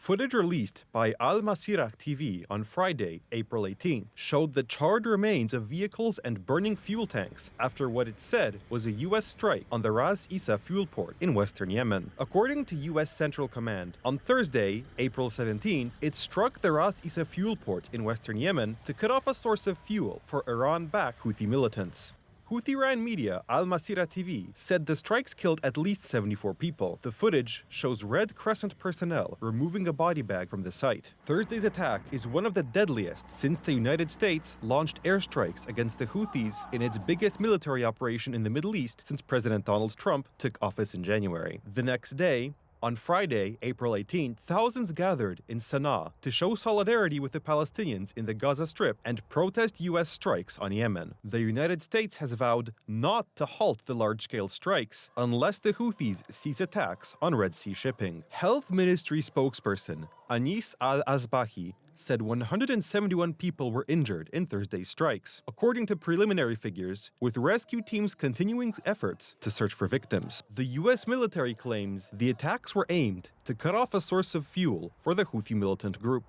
Footage released by Al Masirah TV on Friday, April 18th, showed the charred remains of vehicles and burning fuel tanks after what it said was a U.S. strike on the Ras Isa fuel port in western Yemen. According to U.S. Central Command, on Thursday, April 17th, it struck the Ras Isa fuel port in western Yemen to cut off a source of fuel for Iran-backed Houthi militants. Houthi-ran media Al Masirah TV said the strikes killed at least 74 people. The footage shows Red Crescent personnel removing a body bag from the site. Thursday's attack is one of the deadliest since the United States launched airstrikes against the Houthis in its biggest military operation in the Middle East since President Donald Trump took office in January. The next day, on Friday, April 18th, thousands gathered in Sana'a to show solidarity with the Palestinians in the Gaza Strip and protest U.S. strikes on Yemen. The United States has vowed not to halt the large-scale strikes unless the Houthis cease attacks on Red Sea shipping. Health Ministry spokesperson Anis al-Asbahi said 171 people were injured in Thursday's strikes, according to preliminary figures, with rescue teams continuing efforts to search for victims. The U.S. military claims the attacks were aimed to cut off a source of fuel for the Houthi militant group.